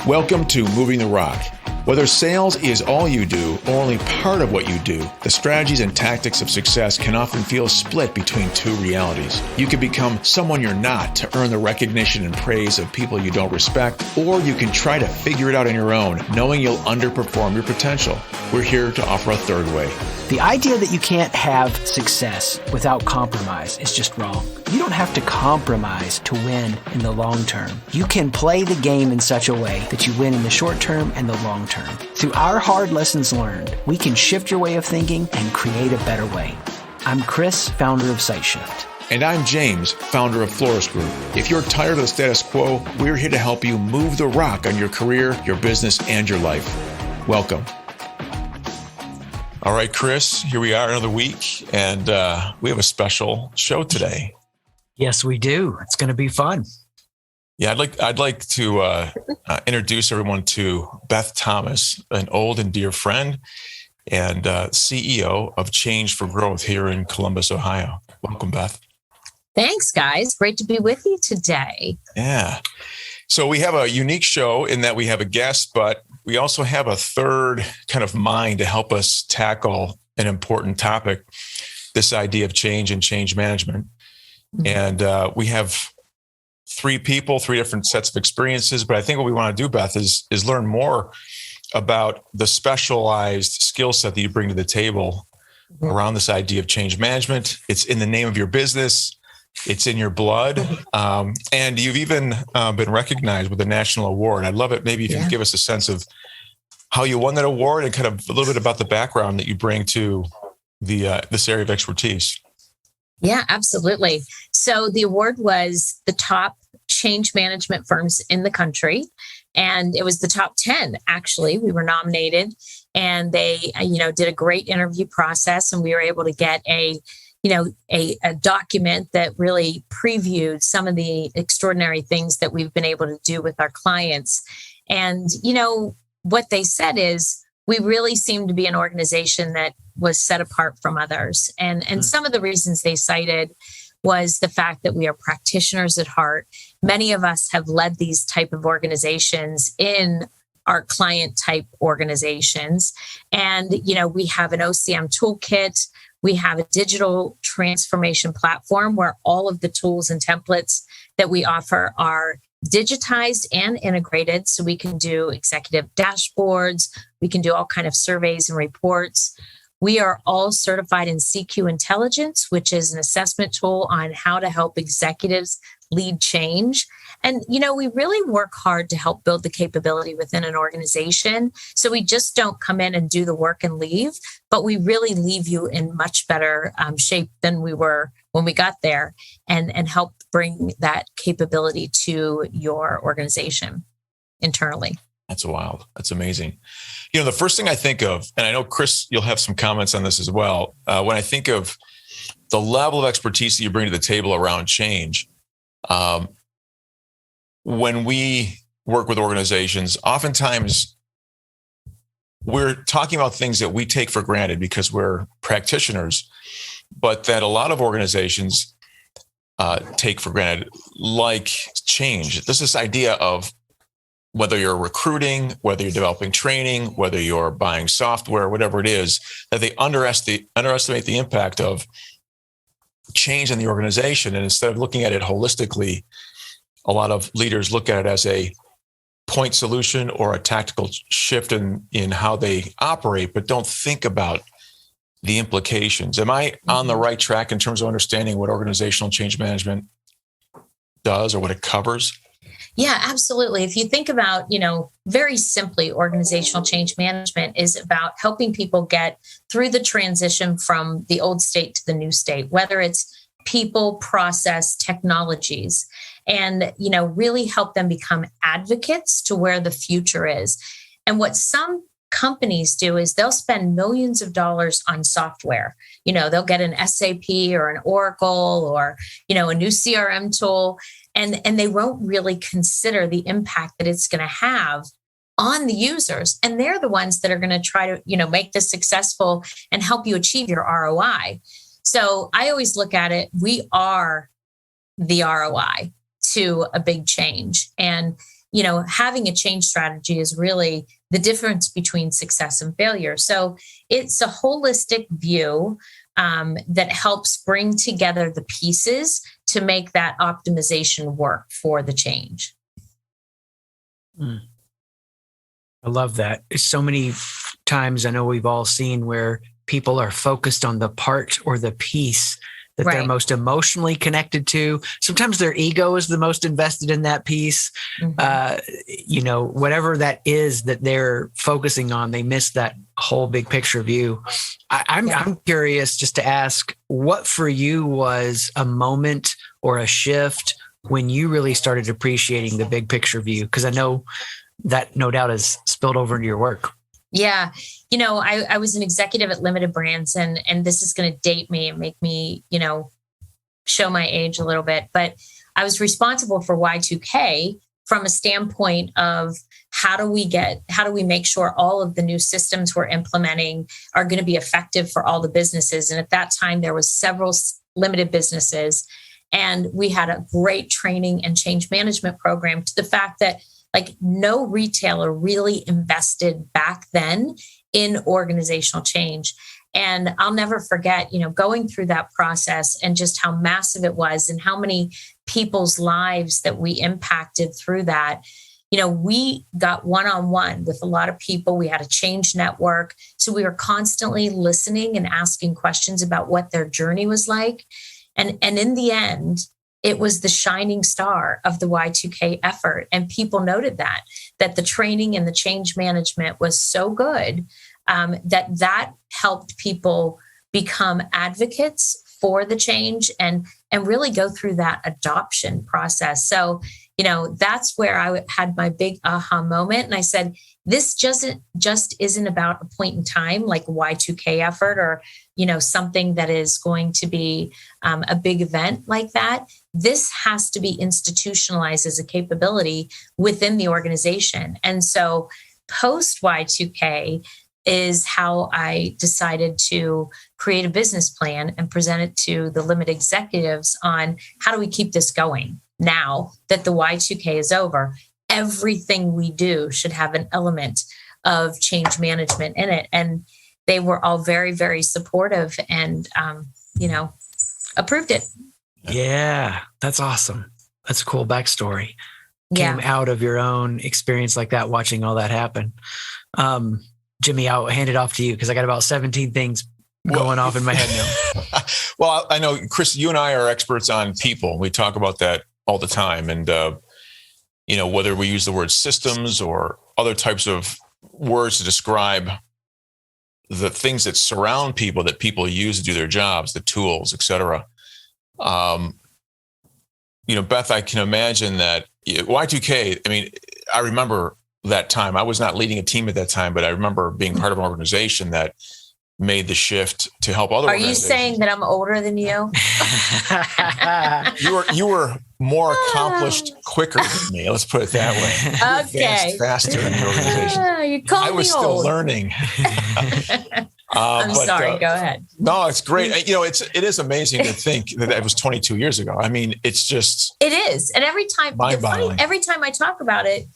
Welcome to Moving the Rock. Whether sales is all you do or only part of what you do, the strategies and tactics of success can often feel split between two realities. You can become someone you're not to earn the recognition and praise of people you don't respect, or you can try to figure it out on your own, knowing you'll underperform your potential. We're here to offer a third way. The idea that you can't have success without compromise is just wrong. You don't have to compromise to win in the long term. You can play the game in such a way that you win in the short term and the long term. Through our hard lessons learned, we can shift your way of thinking and create a better way. I'm Chris, founder of SiteShift. And I'm James, founder of Florist Group. If you're tired of the status quo, we're here to help you move the rock on your career, your business, and your life. Welcome. All right, Chris, here we are another week, and we have a special show today. Yes, we do. It's going to be fun. Yeah, I'd like to introduce everyone to Beth Thomas, an old and dear friend and CEO of Change for Growth here in Columbus, Ohio. Welcome, Beth. Thanks, guys. Great to be with you today. Yeah. So we have a unique show in that we have a guest, but we also have a third kind of mind to help us tackle an important topic, this idea of change and change management. Mm-hmm. And we have three people, three different sets of experiences. But I think what we want to do, Beth, is learn more about the specialized skill set that you bring to the table around this idea of change management. It's in the name of your business. It's in your blood. And you've even been recognized with a national award. I'd love it. Maybe you can give us a sense of how you won that award and kind of a little bit about the background that you bring to this area of expertise. Yeah, absolutely. So the award was the top change management firms in the country. And it was the top 10, actually. We were nominated and they, did a great interview process, and we were able to get a document that really previewed some of the extraordinary things that we've been able to do with our clients. And, what they said is, we really seem to be an organization that was set apart from others. And some of the reasons they cited was the fact that we are practitioners at heart. Many of us have led these type of organizations in our client type organizations. And, we have an OCM toolkit. We have a digital transformation platform where all of the tools and templates that we offer are digitized and integrated. So we can do executive dashboards. We can do all kind of surveys and reports. We are all certified in CQ Intelligence, which is an assessment tool on how to help executives lead change. And, we really work hard to help build the capability within an organization. So we just don't come in and do the work and leave, but we really leave you in much better shape than we were when we got there, and help bring that capability to your organization internally. That's wild. That's amazing. The first thing I think of, and I know, Chris, you'll have some comments on this as well. When I think of the level of expertise that you bring to the table around change, when we work with organizations, oftentimes we're talking about things that we take for granted because we're practitioners, but that a lot of organizations take for granted, like change. There's this idea of whether you're recruiting, whether you're developing training, whether you're buying software, whatever it is, that they underestimate the impact of change in the organization. And instead of looking at it holistically, a lot of leaders look at it as a point solution or a tactical shift in how they operate, but don't think about the implications. Am I on the right track in terms of understanding what organizational change management does or what it covers? Yeah, absolutely. If you think about, very simply, organizational change management is about helping people get through the transition from the old state to the new state, whether it's people, process, technologies, and, really help them become advocates to where the future is. And what some companies do is they'll spend millions of dollars on software. They'll get an SAP or an Oracle or, a new CRM tool, and they won't really consider the impact that it's going to have on the users. And they're the ones that are going to try to, make this successful and help you achieve your ROI. So I always look at it, we are the ROI to a big change. And having a change strategy is really the difference between success and failure. So it's a holistic view that helps bring together the pieces to make that optimization work for the change. I love that. So many times I know we've all seen where people are focused on the part or the piece that they're most emotionally connected to. Sometimes their ego is the most invested in that piece. Whatever that is that they're focusing on, they miss that whole big picture view. I'm curious just to ask, what for you was a moment or a shift when you really started appreciating the big picture view? Because I know that no doubt has spilled over into your work. Yeah. I was an executive at Limited Brands, and this is going to date me and make me, show my age a little bit, but I was responsible for Y2K from a standpoint of how do we make sure all of the new systems we're implementing are going to be effective for all the businesses. And at that time, there was several limited businesses, and we had a great training and change management program, to the fact that no retailer really invested back then in organizational change. And I'll never forget, going through that process and just how massive it was and how many people's lives that we impacted through that. We got one-on-one with a lot of people. We had a change network. So we were constantly listening and asking questions about what their journey was like. And in the end, it was the shining star of the Y2K effort. And people noted that the training and the change management was so good that helped people become advocates for the change and really go through that adoption process. So, that's where I had my big aha moment. And I said, this just isn't about a point in time like Y2K effort or, something that is going to be a big event like that. This has to be institutionalized as a capability within the organization. And so post Y2K is how I decided to create a business plan and present it to the Limited executives on how do we keep this going now that the Y2K is over. Everything we do should have an element of change management in it. And they were all very, very supportive and, approved it. Yeah, that's awesome. That's a cool backstory. Came out of your own experience like that, watching all that happen. Jimmy, I'll hand it off to you because I got about 17 things going off in my head now. Well, I know, Chris, you and I are experts on people. We talk about that all the time. And, whether we use the word systems or other types of words to describe the things that surround people that people use to do their jobs, the tools, et cetera. Beth, I can imagine that Y2K, I remember that time. I was not leading a team at that time, but I remember being part of an organization that made the shift to help other organizations. Are you saying that I'm older than you? You were more accomplished quicker than me. Let's put it that way. Okay. Faster in the organization. You called me old. I was still learning. I'm sorry. Go ahead. No, it's great. It is amazing to think that was 22 years ago. It's just. It is. And every time I talk about it,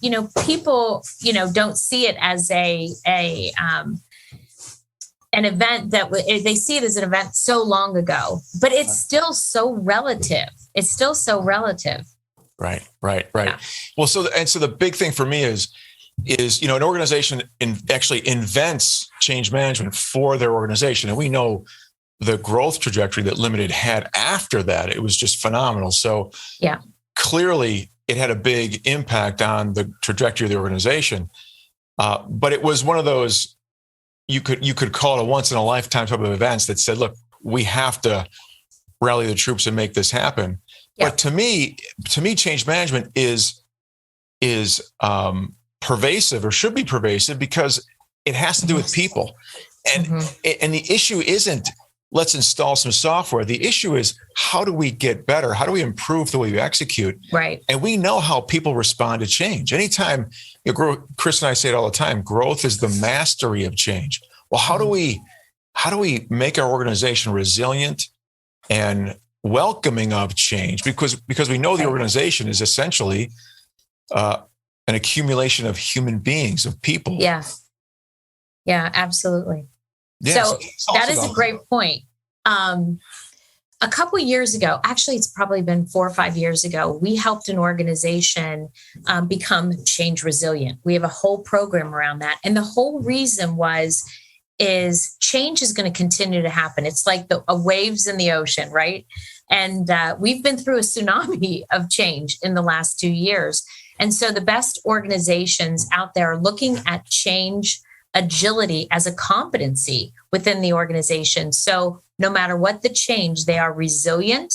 people, don't see it as an event that they see it as an event so long ago, but it's still so relative. Right. Yeah. Well, so the big thing for me is an organization actually invents change management for their organization. And we know the growth trajectory that Limited had after that. It was just phenomenal. So clearly it had a big impact on the trajectory of the organization. But it was one of those, you could call it a once in a lifetime type of events that said, look, we have to rally the troops and make this happen. Yeah. But to me, change management is pervasive, or should be pervasive, because it has to do with people. And the issue isn't let's install some software. The issue is, how do we get better? How do we improve the way we execute? Right. And we know how people respond to change. Anytime, Chris and I say it all the time, growth is the mastery of change. Well, how do we make our organization resilient and welcoming of change? Because we know the organization is essentially an accumulation of human beings, of people. Yeah. Yeah, absolutely. Yeah, so that is a great point. A couple of years ago, actually, it's probably been 4 or 5 years ago, we helped an organization become change resilient. We have a whole program around that. And the whole reason is change is going to continue to happen. It's like the waves in the ocean, right? And we've been through a tsunami of change in the last 2 years. And so the best organizations out there are looking at change agility as a competency within the organization. So no matter what the change, they are resilient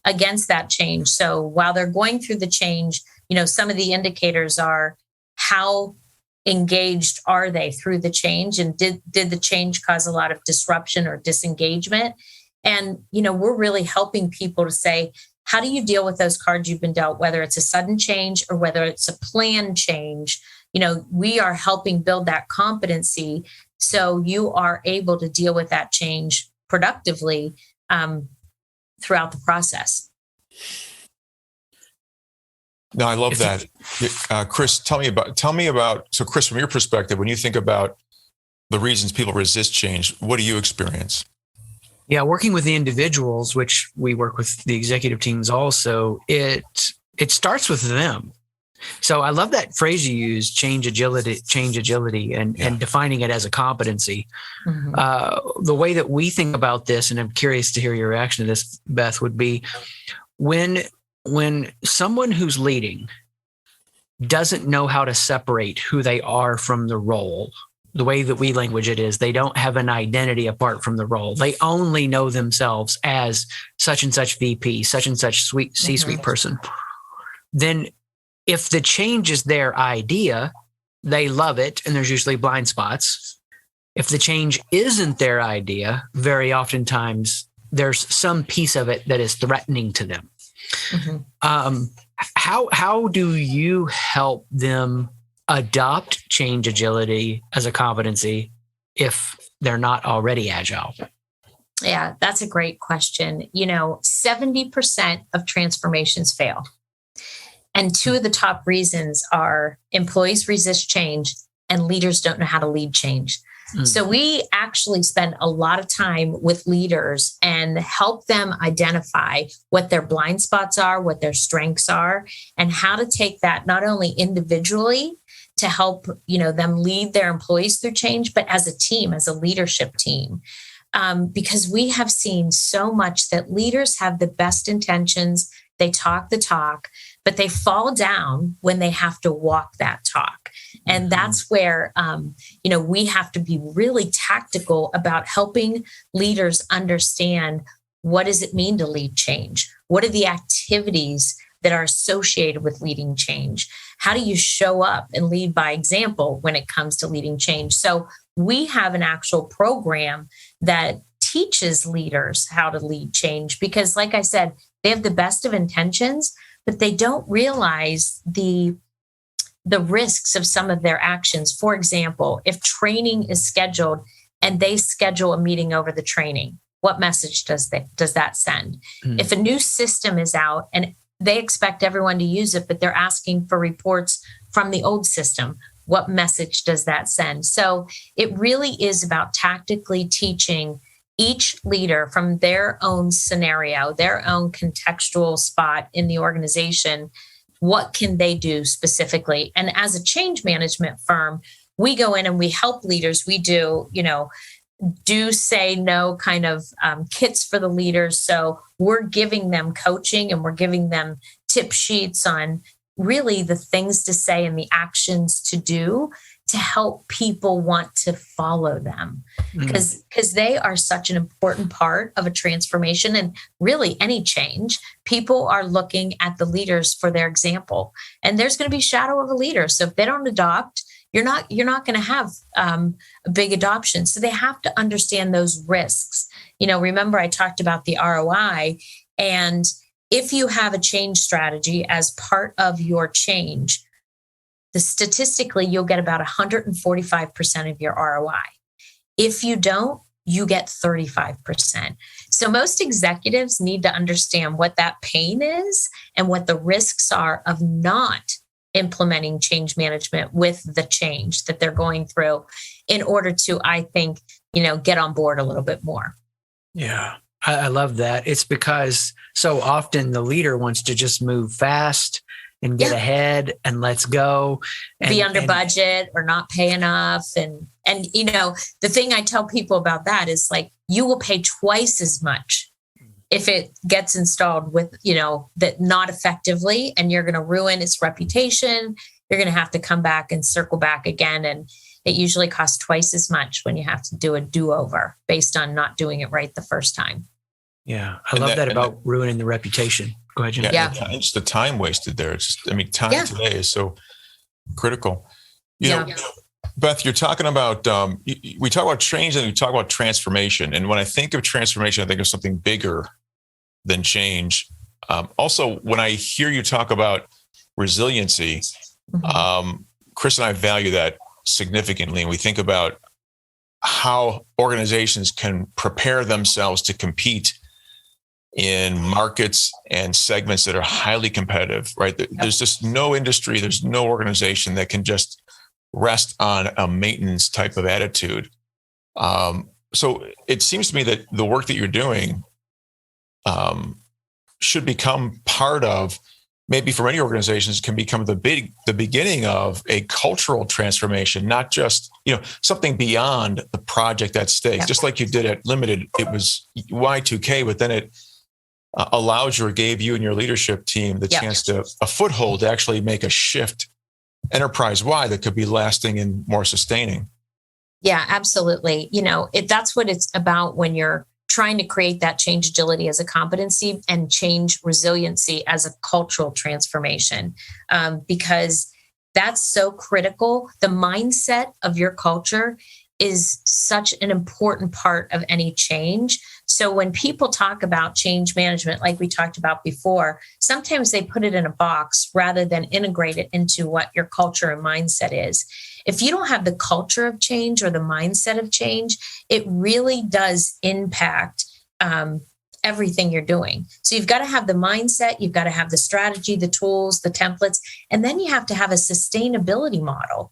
against that change. So while they're going through the change, some of the indicators are how engaged are they through the change, and did the change cause a lot of disruption or disengagement? And, we're really helping people to say, how do you deal with those cards you've been dealt, whether it's a sudden change or whether it's a planned change? We are helping build that competency so you are able to deal with that change productively throughout the process. No, I love that. Chris, tell me about, so Chris, from your perspective, when you think about the reasons people resist change, what do you experience? Yeah, working with the individuals, which we work with the executive teams also, it starts with them. So I love that phrase you use, change agility, and defining it as a competency. Mm-hmm. The way that we think about this, and I'm curious to hear your reaction to this, Beth, would be when someone who's leading doesn't know how to separate who they are from the role, the way that we language it is, they don't have an identity apart from the role. They only know themselves as such and such VP, such and such C-suite person. Then if the change is their idea, they love it, and there's usually blind spots. If the change isn't their idea, very oftentimes there's some piece of it that is threatening to them. Mm-hmm. How do you help them adopt change agility as a competency if they're not already agile? Yeah, that's a great question. 70% of transformations fail. And 2 of the top reasons are employees resist change and leaders don't know how to lead change. Mm. So we actually spend a lot of time with leaders and help them identify what their blind spots are, what their strengths are, and how to take that not only individually to help, them lead their employees through change, but as a team, as a leadership team. Because we have seen so much that leaders have the best intentions, they talk the talk, but they fall down when they have to walk that talk. And that's where, we have to be really tactical about helping leaders understand, what does it mean to lead change? What are the activities that are associated with leading change? How do you show up and lead by example when it comes to leading change? So we have an actual program that teaches leaders how to lead change because, like I said, they have the best of intentions, but they don't realize the risks of some of their actions. For example, if training is scheduled and they schedule a meeting over the training, what message does that send? Mm. If a new system is out and they expect everyone to use it, but they're asking for reports from the old system, what message does that send? So it really is about tactically teaching each leader from their own scenario, their own contextual spot in the organization, what can they do specifically? And as a change management firm, we go in and we help leaders. We do, do say no kind of kits for the leaders. So we're giving them coaching and we're giving them tip sheets on really the things to say and the actions to do to help people want to follow them because they are such an important part of a transformation and really any change. People are looking at the leaders for their example, and there's going to be shadow of a leader. So if they don't adopt, you're not going to have a big adoption. So they have to understand those risks. Remember I talked about the ROI, and if you have a change strategy as part of your change, statistically, you'll get about 145% of your ROI. If you don't, you get 35%. So most executives need to understand what that pain is and what the risks are of not implementing change management with the change that they're going through in order to, I think, get on board a little bit more. Yeah, I love that. It's because so often the leader wants to just move fast and get ahead and let's go. And be under budget or not pay enough. And the thing I tell people about that is like, you will pay twice as much if it gets installed with, that not effectively, and you're going to ruin its reputation. You're going to have to come back and circle back again. And it usually costs twice as much when you have to do a do-over based on not doing it right the first time. Yeah. I love that about ruining the reputation. Go ahead, Jim. Yeah. Just the time wasted there. It's just, time today is so critical. You know, Beth, you're talking about, we talk about change and we talk about transformation. And when I think of transformation, I think of something bigger than change. Also, when I hear you talk about resiliency, Chris and I value that significantly. And we think about how organizations can prepare themselves to compete in markets and segments that are highly competitive, right? There's just no industry, there's no organization that can just rest on a maintenance type of attitude. So it seems to me that the work that you're doing should become part of, maybe for many organizations, can become the beginning of a cultural transformation, not just, something beyond the project at stake. Just like you did at Limited, it was Y2K, but then it allows you or gave you and your leadership team the chance to a foothold to actually make a shift enterprise-wide that could be lasting and more sustaining. Yeah, absolutely. That's what it's about when you're trying to create that change agility as a competency and change resiliency as a cultural transformation, because that's so critical. The mindset of your culture is such an important part of any change. So when people talk about change management, like we talked about before, sometimes they put it in a box rather than integrate it into what your culture and mindset is. If you don't have the culture of change or the mindset of change, it really does impact everything you're doing. So you've got to have the mindset, you've got to have the strategy, the tools, the templates, and then you have to have a sustainability model.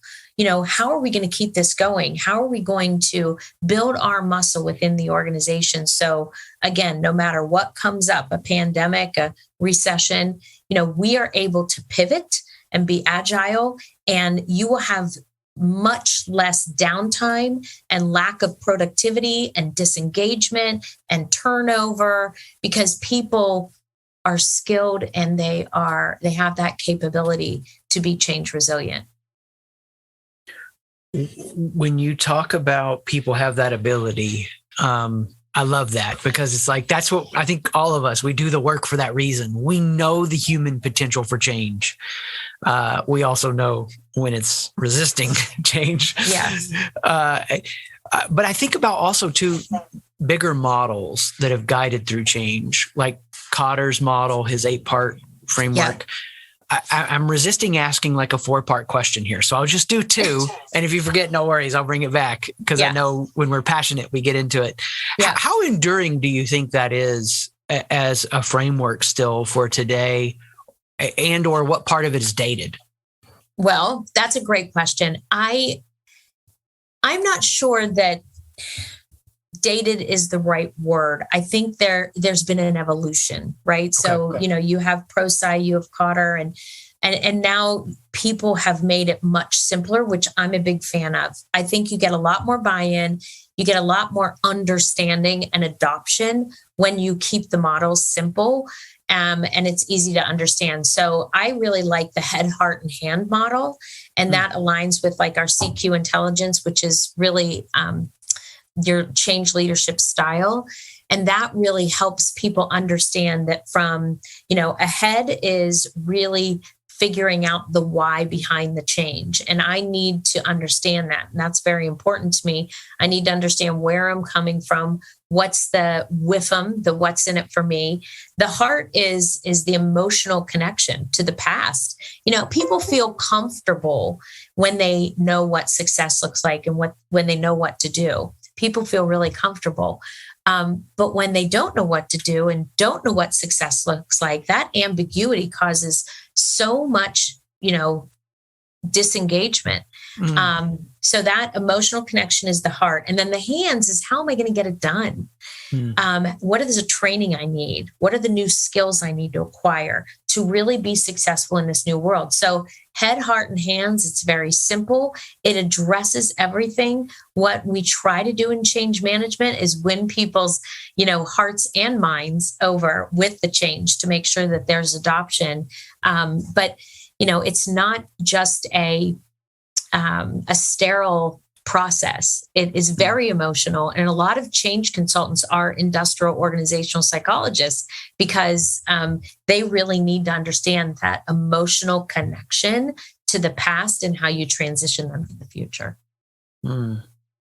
How are we going to keep this going? How are we going to build our muscle within the organization? So again, no matter what comes up, a pandemic, a recession, we are able to pivot and be agile, and you will have much less downtime and lack of productivity and disengagement and turnover, because people are skilled and they have that capability to be change resilient. When you talk about people have that ability, I love that, because it's like, that's what I think all of us, we do the work for that reason. We know the human potential for change. We also know when it's resisting change. Yes. But I think about also too, bigger models that have guided through change, like Kotter's model, his 8-part framework. I'm resisting asking like a 4-part question here. So I'll just do 2. And if you forget, no worries, I'll bring it back, because I know when we're passionate, we get into it. How enduring do you think that is as a framework still for today, and or what part of it is dated? Well, that's a great question. I'm not sure that dated is the right word. I think there's been an evolution, right? So, you have ProSci, you have Kotter, and now people have made it much simpler, which I'm a big fan of. I think you get a lot more buy-in, you get a lot more understanding and adoption when you keep the models simple, and it's easy to understand. So I really like the head, heart, and hand model, and that aligns with like our CQ intelligence, which is really your change leadership style. And that really helps people understand that from, ahead is really figuring out the why behind the change. And I need to understand that. And that's very important to me. I need to understand where I'm coming from. What's the WIFM, the what's in it for me. The heart is the emotional connection to the past. People feel comfortable when they know what success looks like and when they know what to do. People feel really comfortable. But when they don't know what to do and don't know what success looks like, that ambiguity causes so much disengagement. So that emotional connection is the heart. And then the hands is, how am I going to get it done? What is the training I need? What are the new skills I need to acquire to really be successful in this new world? So head, heart, and hands, it's very simple. It addresses everything. What we try to do in change management is win people's, hearts and minds over with the change to make sure that there's adoption. But it's not just a sterile process. It is very emotional. And a lot of change consultants are industrial organizational psychologists because they really need to understand that emotional connection to the past and how you transition them to the future.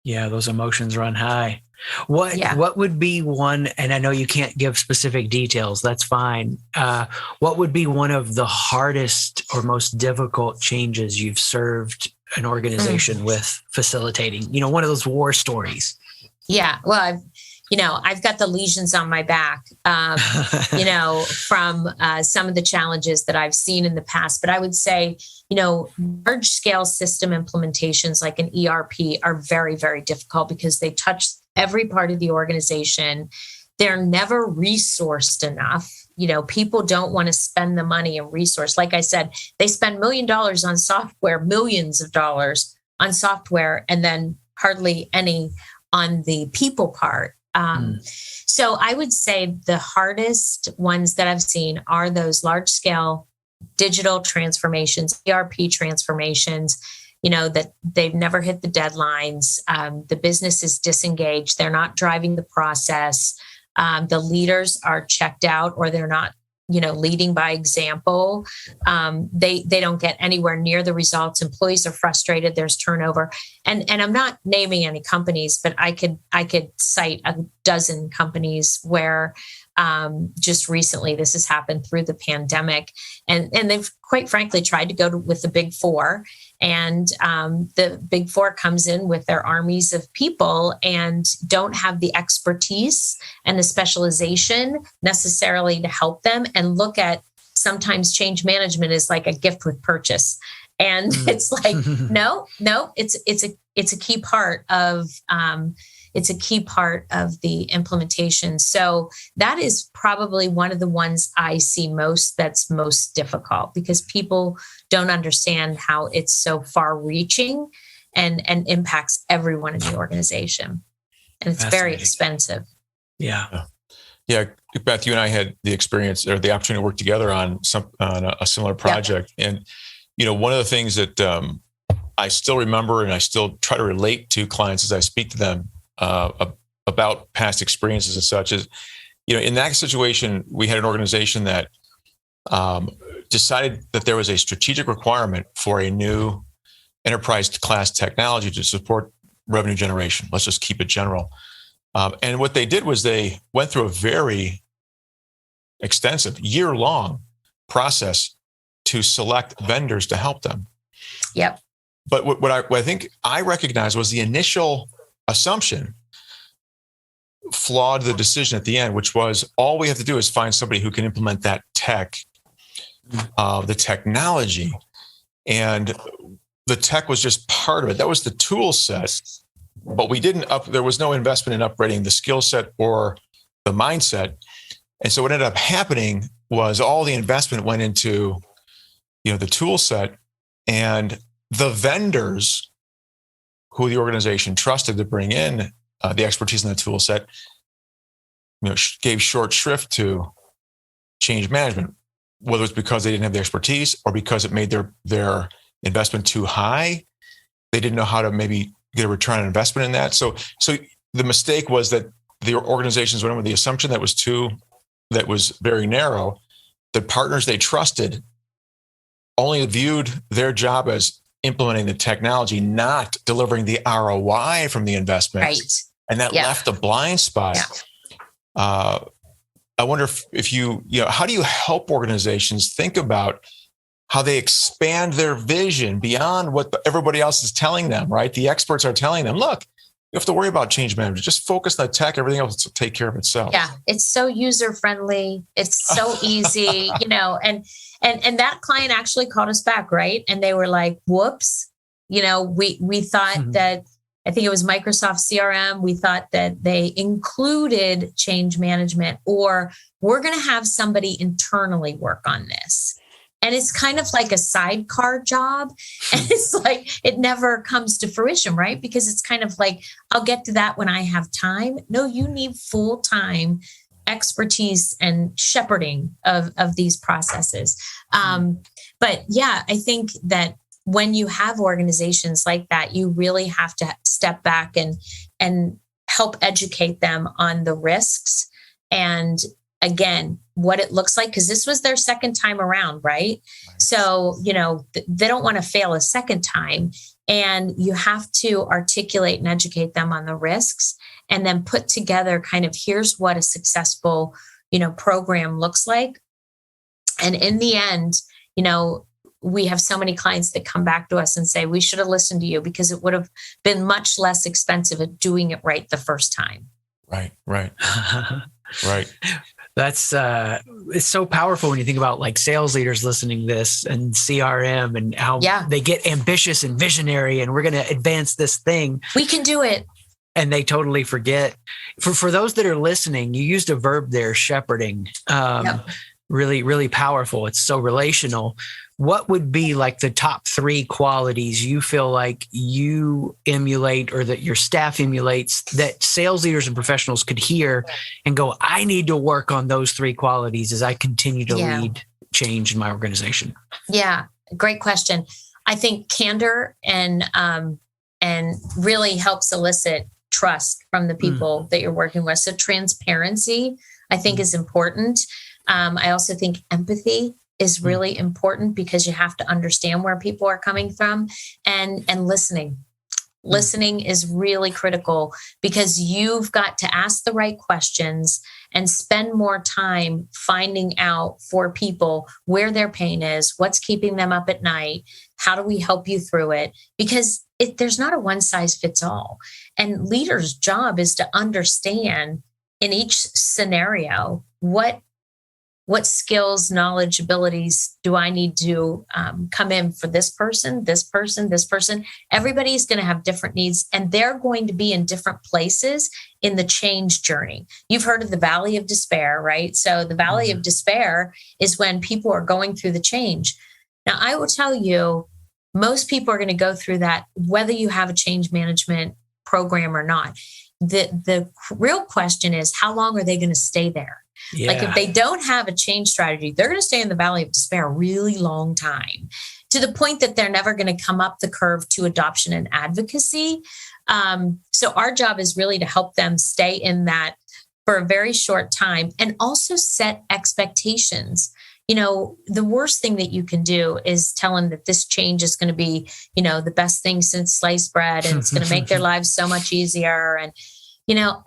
Yeah, those emotions run high. What would be one, and I know you can't give specific details, that's fine. What would be one of the hardest or most difficult changes you've served an organization with facilitating? One of those war stories. Yeah, well, I've got the lesions on my back, from some of the challenges that I've seen in the past. But I would say, large scale system implementations like an ERP are very, very difficult because they touch every part of the organization. They're never resourced enough. People don't want to spend the money and resource. Like I said, they spend $1 million on software, millions of dollars on software, and then hardly any on the people part. So I would say the hardest ones that I've seen are those large scale digital transformations, ERP transformations, that they've never hit the deadlines. The business is disengaged. They're not driving the process. The leaders are checked out, or they're not, leading by example. They don't get anywhere near the results. Employees are frustrated. There's turnover, and I'm not naming any companies, but I could cite a dozen companies where just recently this has happened through the pandemic, and they've quite frankly tried to go with the big four. And the big four comes in with their armies of people and don't have the expertise and the specialization necessarily to help them, and look at sometimes change management is like a gift with purchase. And it's like, no, it's a key part of the implementation. So that is probably one of the ones I see that's most difficult, because people don't understand how it's so far reaching and impacts everyone in the organization. And it's very expensive. Yeah. Yeah. Beth, you and I had the experience or the opportunity to work together on a similar project. Yep. And, one of the things that I still remember and I still try to relate to clients as I speak to them about past experiences and such is, in that situation, we had an organization that decided that there was a strategic requirement for a new enterprise class technology to support revenue generation. Let's just keep it general. And what they did was they went through a very extensive year-long process to select vendors to help them. Yep. But what I think I recognized was the initial assumption flawed the decision at the end, which was all we have to do is find somebody who can implement that the technology. And the tech was just part of it. That was the tool set, but there was no investment in upgrading the skill set or the mindset. And so what ended up happening was all the investment went into, the tool set, and the vendors who the organization trusted to bring in the expertise in the tool set, gave short shrift to change management, whether it's because they didn't have the expertise or because it made their investment too high. They didn't know how to maybe get a return on investment in that. So the mistake was that the organizations went in with the assumption that was very narrow. The partners they trusted only viewed their job as implementing the technology, not delivering the ROI from the investment. Right. And that left a blind spot. Yeah. I wonder if how do you help organizations think about how they expand their vision beyond what everybody else is telling them, right? The experts are telling them, look, you have to worry about change management. Just focus on the tech. Everything else will take care of itself. Yeah, it's so user friendly. It's so easy, and that client actually called us back, right? And they were like, "Whoops, we thought that." I think it was Microsoft CRM. We thought that they included change management, or we're going to have somebody internally work on this. And it's kind of like a sidecar job. And it's like, it never comes to fruition, right? Because it's kind of like, I'll get to that when I have time. No, you need full-time expertise and shepherding of these processes. But yeah, I think that when you have organizations like that, you really have to step back and help educate them on the risks and, again, what it looks like, because this was their second time around, right? So, they don't want to fail a second time, and you have to articulate and educate them on the risks, and then put together kind of, here's what a successful, program looks like. And in the end, we have so many clients that come back to us and say, we should have listened to you because it would have been much less expensive at doing it right the first time. Right. Right. That's it's so powerful when you think about like sales leaders listening to this and CRM and how they get ambitious and visionary and we're going to advance this thing. We can do it. And they totally forget. For those that are listening, you used a verb there, shepherding. Really, really powerful. It's so relational. What would be like the top 3 qualities you feel like you emulate or that your staff emulates that sales leaders and professionals could hear and go, I need to work on those 3 qualities as I continue to lead change in my organization? Yeah, great question. I think candor and really helps elicit trust from the people that you're working with. So transparency, I think, is important. I also think empathy is really important because you have to understand where people are coming from, and listening. Listening is really critical because you've got to ask the right questions and spend more time finding out for people where their pain is, what's keeping them up at night, how do we help you through it? Because there's not a one size fits all. And leaders' job is to understand in each scenario, what skills, knowledge, abilities do I need to come in for this person, this person, this person? Everybody's going to have different needs, and they're going to be in different places in the change journey. You've heard of the Valley of Despair, right? So the Valley of Despair is when people are going through the change. Now, I will tell you, most people are going to go through that, whether you have a change management program or not. The real question is, how long are they going to stay there? Yeah. Like if they don't have a change strategy, they're going to stay in the Valley of Despair a really long time, to the point that they're never going to come up the curve to adoption and advocacy. So our job is really to help them stay in that for a very short time and also set expectations. The worst thing that you can do is tell them that this change is going to be, the best thing since sliced bread, and it's going to make their lives so much easier. And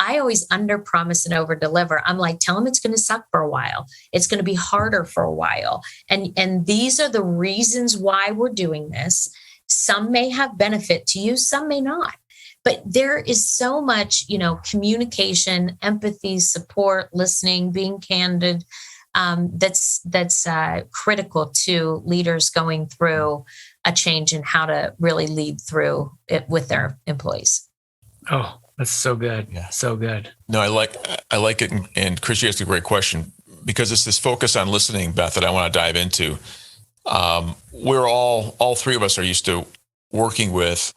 I always under promise and over deliver. I'm like, tell them it's going to suck for a while. It's going to be harder for a while. And these are the reasons why we're doing this. Some may have benefit to you, some may not. But there is so much, communication, empathy, support, listening, being candid. That's critical to leaders going through a change in how to really lead through it with their employees. Oh, that's so good. Yeah. So good. No, I like it. And Chris, you asked a great question because it's this focus on listening, Beth, that I want to dive into. We're all 3 of us are used to working with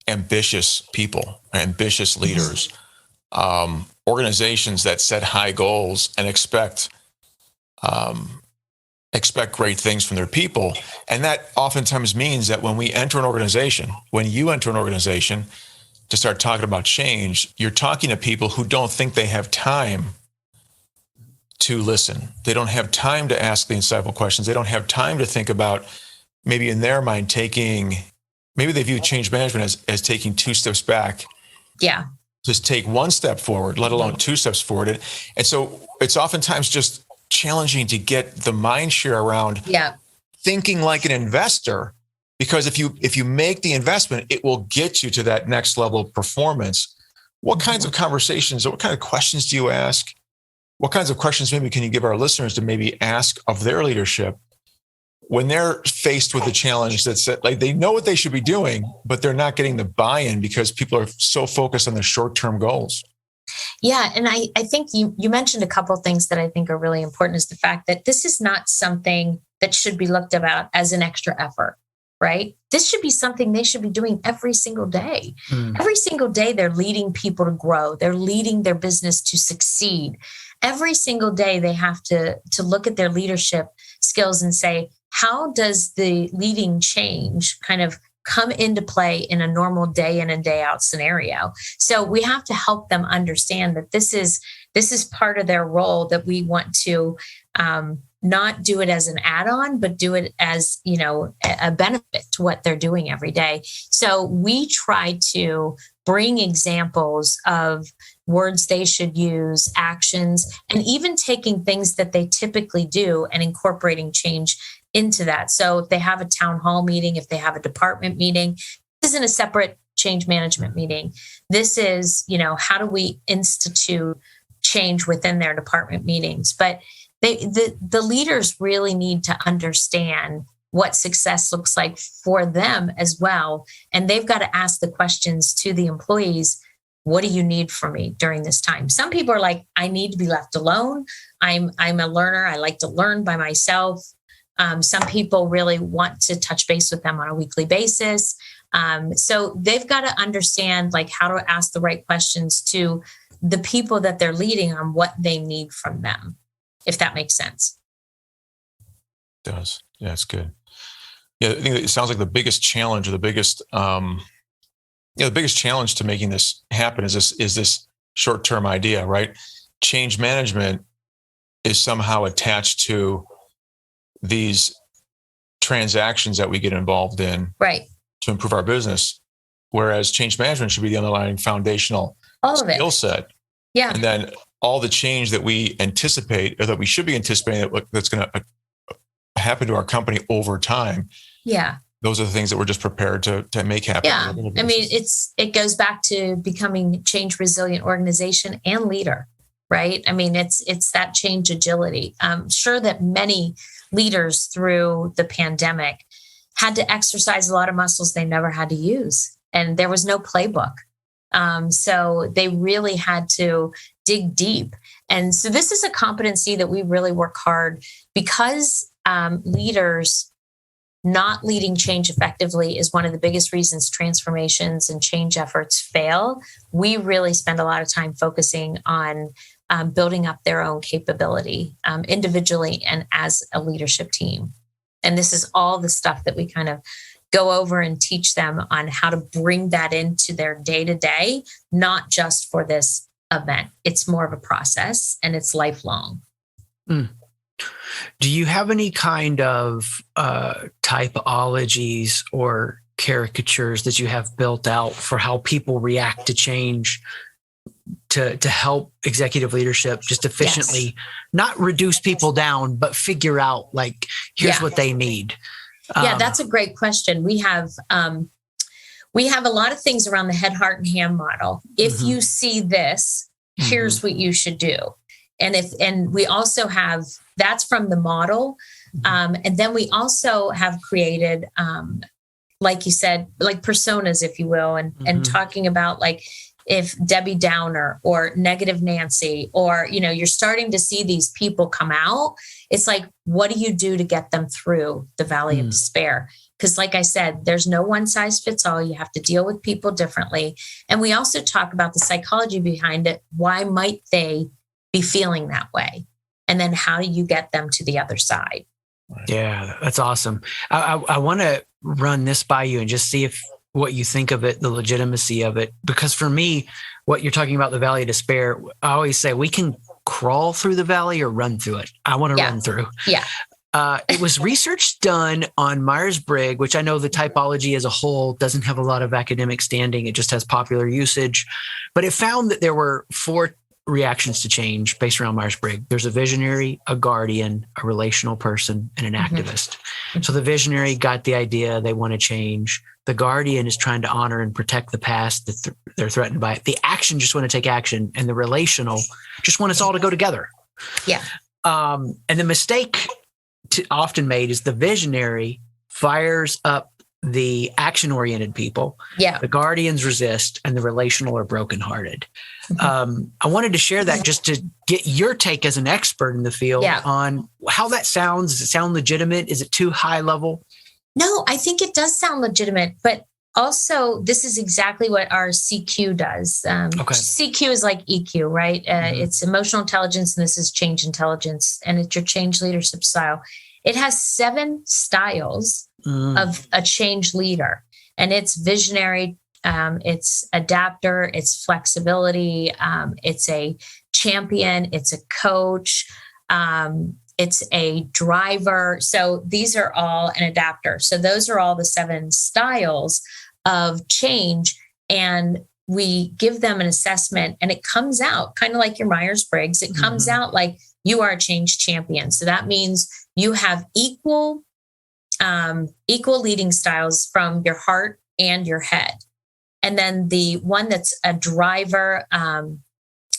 ambitious people, ambitious leaders, organizations that set high goals and expect great things from their people. And that oftentimes means that when you enter an organization, to start talking about change, you're talking to people who don't think they have time to listen. They don't have time to ask the insightful questions. They don't have time to think about, maybe in their mind, maybe they view change management as taking 2 steps back. Yeah. Just take 1 step forward, let alone 2 steps forward. And so it's oftentimes just challenging to get the mind share around thinking like an investor, Because if you make the investment, it will get you to that next level of performance. What kinds of conversations, what kind of questions do you ask? What kinds of questions maybe can you give our listeners to maybe ask of their leadership when they're faced with the challenge that's like they know what they should be doing, but they're not getting the buy-in because people are so focused on their short-term goals? Yeah. And I think you mentioned a couple of things that I think are really important is the fact that this is not something that should be looked about as an extra effort, right? This should be something they should be doing every single day. Every single day, they're leading people to grow. They're leading their business to succeed. Every single day, they have to look at their leadership skills and say, how does the leading change kind of come into play in a normal day in and day out scenario? So we have to help them understand that this is part of their role, that we want to not do it as an add-on, but do it as, a benefit to what they're doing every day. So we try to bring examples of words they should use, actions, and even taking things that they typically do and incorporating change into that. So if they have a town hall meeting, if they have a department meeting, this isn't a separate change management meeting. This is, how do we institute change within their department meetings? But the leaders really need to understand what success looks like for them as well. And they've got to ask the questions to the employees. What do you need from me during this time? Some people are like, I need to be left alone. I'm a learner. I like to learn by myself. Some people really want to touch base with them on a weekly basis. So they've got to understand how to ask the right questions to the people that they're leading on what they need from them, if that makes sense. It does. Yeah, it's good. Yeah, I think it sounds like the biggest challenge, or the biggest challenge to making this happen is this short-term idea, right? Change management is somehow attached to these transactions that we get involved in, right, to improve our business. Whereas change management should be the underlying foundational skill set. Yeah. And then all the change that we anticipate, or that we should be anticipating, that's going to happen to our company over time. Yeah. Those are the things that we're just prepared to make happen. Yeah. I mean, it goes back to becoming change resilient organization and leader, right? I mean, it's that change agility. I'm sure that many leaders through the pandemic had to exercise a lot of muscles they never had to use. And there was no playbook. So they really had to dig deep. And so this is a competency that we really work hard, because leaders not leading change effectively is one of the biggest reasons transformations and change efforts fail. We really spend a lot of time focusing on building up their own capability individually and as a leadership team. And this is all the stuff that we kind of go over and teach them on how to bring that into their day-to-day, not just for this event. It's more of a process, and it's lifelong. Do you have any kind of typologies or caricatures that you have built out for how people react to change to help executive leadership just efficiently, not reduce people down, but figure out here's what they need? Yeah, that's a great question. We have a lot of things around the head, heart, and hand model. If you see this, here's what you should do. And we also have, that's from the model. And then we also have created, like you said, personas, if you will, and talking about if Debbie Downer or negative Nancy, or, you're starting to see these people come out, it's what do you do to get them through the valley of despair? Because like I said, there's no one size fits all. You have to deal with people differently. And we also talk about the psychology behind it. Why might they be feeling that way? And then how do you get them to the other side? Yeah, that's awesome. I want to run this by you and just see what you think of it, the legitimacy of it. Because for me, what you're talking about, the valley of despair, I always say we can crawl through the valley or run through it. I want to run through. Yeah. It was research done on Myers-Briggs, which I know the typology as a whole doesn't have a lot of academic standing. It just has popular usage. But it found that there were 4 reactions to change based around Myers-Briggs. There's a visionary, a guardian, a relational person, and an activist. So the visionary got the idea, they want to change. The guardian is trying to honor and protect the past that they're threatened by it. The action just want to take action, and the relational just want us all to go together. Yeah. And the mistake often made is the visionary fires up the action-oriented people. Yeah. The guardians resist, and the relational are brokenhearted. I wanted to share that just to get your take as an expert in the field on how that sounds. Does it sound legitimate? Is it too high level? No, I think it does sound legitimate, but also this is exactly what our CQ does. CQ is like EQ, right? It's emotional intelligence, and this is change intelligence, and it's your change leadership style. It has 7 styles of a change leader, and it's visionary, it's adapter, it's flexibility, it's a champion, it's a coach, it's a driver. So these are all an adapter. So those are all the 7 styles of change. And we give them an assessment, and it comes out kind of like your Myers-Briggs. It comes out like you are a change champion. So that means you have equal leading styles from your heart and your head. And then the one that's a driver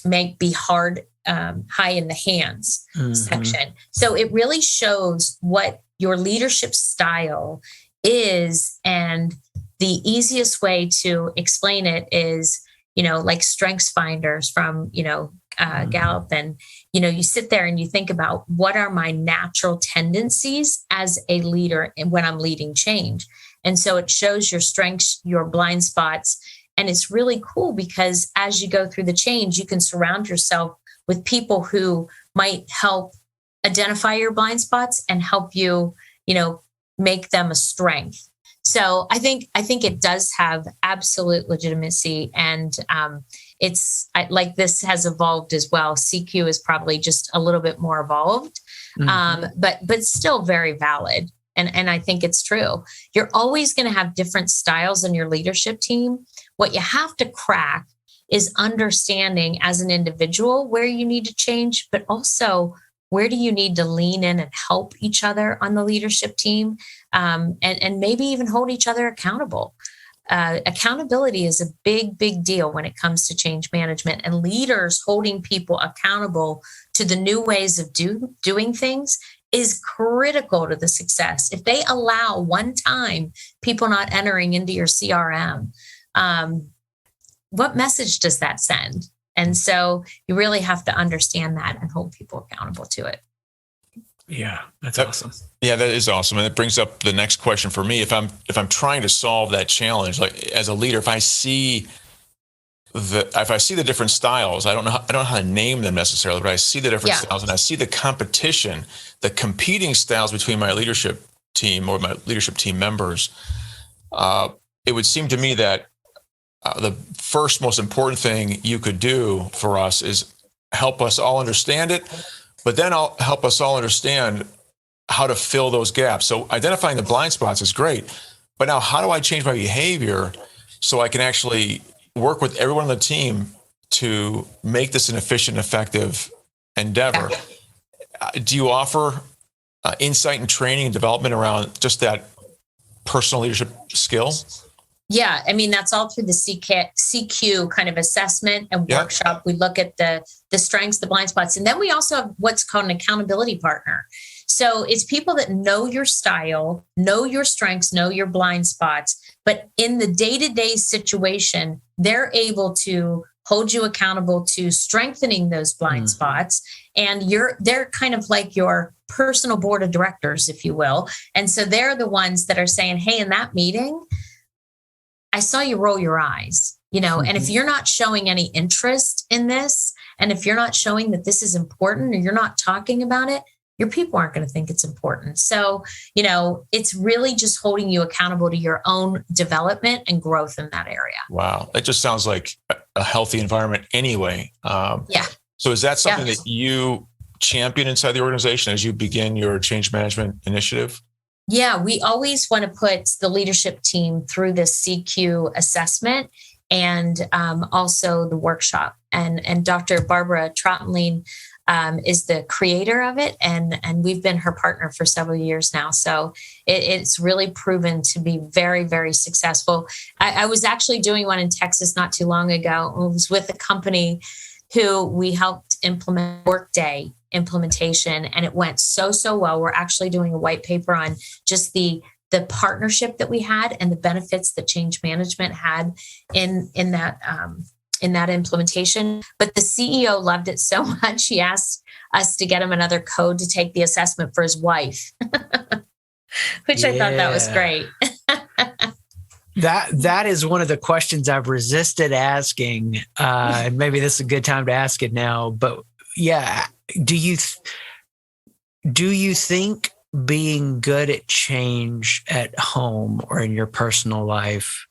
may be hard, high in the hands section. So it really shows what your leadership style is. And the easiest way to explain it is, like Strengths Finders from, Gallup. And, you sit there and you think about what are my natural tendencies as a leader when I'm leading change. And so it shows your strengths, your blind spots. And it's really cool because as you go through the change, you can surround yourself with people who might help identify your blind spots and help you, make them a strength. So I think it does have absolute legitimacy, and it's like this has evolved as well. CQ is probably just a little bit more evolved, but still very valid. And I think it's true. You're always going to have different styles in your leadership team. What you have to crack is understanding as an individual where you need to change, but also where do you need to lean in and help each other on the leadership team, and maybe even hold each other accountable. Accountability is a big, big deal when it comes to change management, and leaders holding people accountable to the new ways of doing things is critical to the success. If they allow one time people not entering into your CRM, what message does that send? And so you really have to understand that and hold people accountable to it. Yeah, that's awesome. Yeah, that is awesome. And it brings up the next question for me. If I'm trying to solve that challenge, like as a leader, if I see the different styles, I don't know how to name them necessarily, but I see the different styles, and I see the competition, the competing styles between my leadership team or my leadership team members. It would seem to me that the first most important thing you could do for us is help us all understand it, but then I'll help us all understand how to fill those gaps. So identifying the blind spots is great, but now how do I change my behavior so I can actually work with everyone on the team to make this an efficient, effective endeavor? Do you offer insight and training and development around just that personal leadership skill? Yeah, I mean, that's all through the CQ kind of assessment and workshop. We look at the strengths, the blind spots, and then we also have what's called an accountability partner. So it's people that know your style, know your strengths, know your blind spots, but in the day-to-day situation, they're able to hold you accountable to strengthening those blind spots. And they're kind of like your personal board of directors, if you will. And so they're the ones that are saying, hey, in that meeting, I saw you roll your eyes, and if you're not showing any interest in this, and if you're not showing that this is important or you're not talking about it, your people aren't going to think it's important. So, it's really just holding you accountable to your own development and growth in that area. Wow. That just sounds like a healthy environment anyway. So is that something that you champion inside the organization as you begin your change management initiative? Yeah, we always want to put the leadership team through this CQ assessment and also the workshop. And Dr. Barbara Trottenlein is the creator of it, and we've been her partner for several years now. So it's really proven to be very, very successful. I was actually doing one in Texas not too long ago. It was with a company who we helped implement Workday implementation, and it went so well. We're actually doing a white paper on just the partnership that we had and the benefits that change management had in that implementation. But the CEO loved it so much, he asked us to get him another code to take the assessment for his wife, which I thought that was great. That is one of the questions I've resisted asking. And maybe this is a good time to ask it now. But yeah, do you think being good at change at home or in your personal life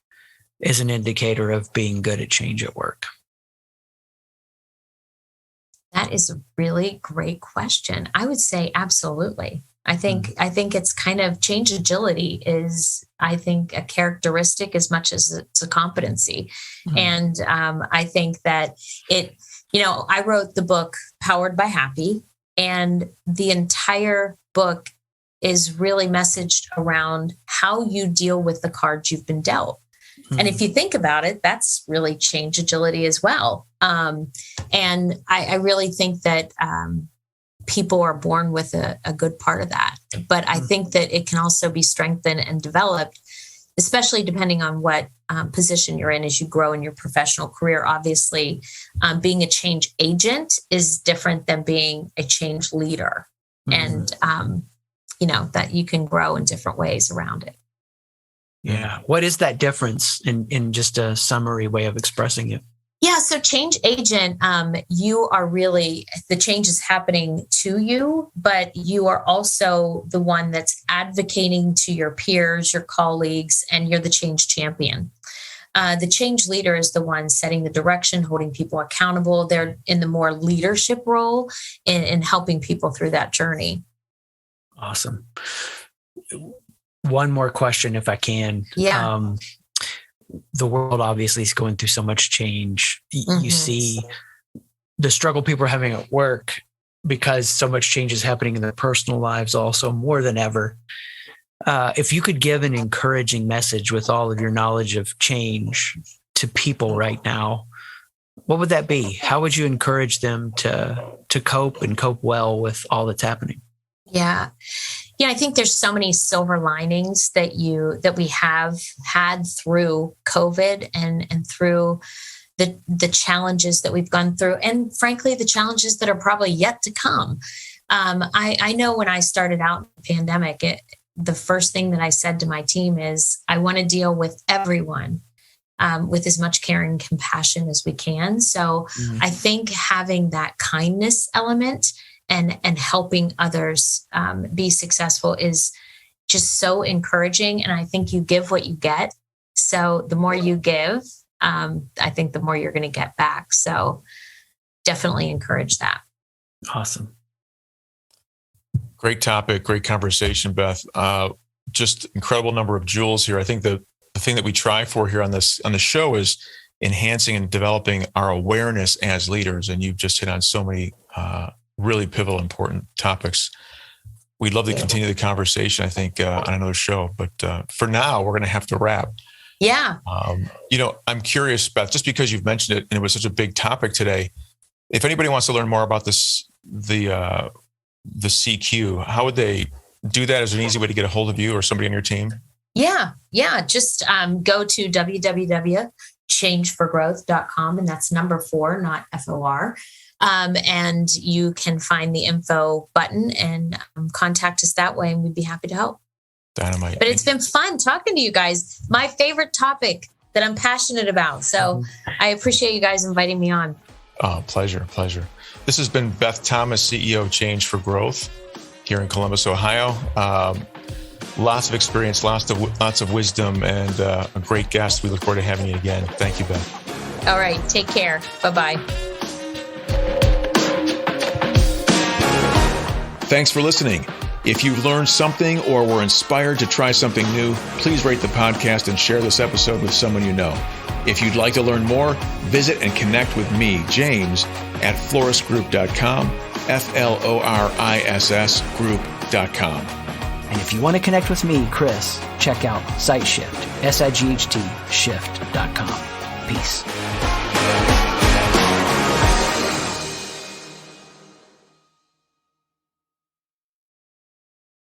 is an indicator of being good at change at work? That is a really great question. I would say absolutely. I think it's kind of change agility is, I think, a characteristic as much as it's a competency. Mm-hmm. And I think that I wrote the book Powered by Happy, and the entire book is really messaged around how you deal with the cards you've been dealt. Mm-hmm. And if you think about it, that's really change agility as well. And I really think that people are born with a good part of that. But I think that it can also be strengthened and developed, especially depending on what position you're in as you grow in your professional career. Obviously, being a change agent is different than being a change leader. Mm-hmm. And, that you can grow in different ways around it. Yeah. What is that difference in just a summary way of expressing it? Yeah. So change agent, you are really, the change is happening to you, but you are also the one that's advocating to your peers, your colleagues, and you're the change champion. The change leader is the one setting the direction, holding people accountable. They're in the more leadership role in helping people through that journey. Awesome. One more question, if I can. Yeah. The world obviously is going through so much change. Mm-hmm. You see the struggle people are having at work because so much change is happening in their personal lives also more than ever. If you could give an encouraging message with all of your knowledge of change to people right now, what would that be? How would you encourage them to cope and cope well with all that's happening? Yeah. I think there's so many silver linings that we have had through COVID and through the challenges that we've gone through, and frankly, the challenges that are probably yet to come. I know when I started out in the pandemic, the first thing that I said to my team is, I want to deal with everyone with as much care and compassion as we can. So I think having that kindness element and helping others be successful is just so encouraging. And I think you give what you get. So the more you give, I think the more you're going to get back. So definitely encourage that. Awesome. Great topic, great conversation, Beth. Just incredible number of jewels here. I think the thing that we try for here on the show is enhancing and developing our awareness as leaders. And you've just hit on so many really pivotal, important topics. We'd love to continue the conversation, I think, on another show. But for now, we're going to have to wrap. Yeah. I'm curious, Beth, just because you've mentioned it and it was such a big topic today, if anybody wants to learn more about this, the CQ, how would they do that? Is there an easy way to get a hold of you or somebody on your team? Yeah. Just go to www.changeforgrowth.com, and that's number 4, not FOR. And you can find the info button and contact us that way, and we'd be happy to help. Dynamite. But it's been fun talking to you guys. My favorite topic that I'm passionate about. So I appreciate you guys inviting me on. Oh, pleasure. This has been Beth Thomas, CEO of Change for Growth here in Columbus, Ohio. Lots of experience, lots of wisdom, and a great guest. We look forward to having you again. Thank you, Beth. All right. Take care. Bye-bye. Thanks for listening. If you've learned something or were inspired to try something new, please rate the podcast and share this episode with someone you know. If you'd like to learn more, visit and connect with me, James, at florissgroup.com, FLORISS group.com. And if you want to connect with me, Chris, check out SiteShift, SIGHT shift.com. Peace.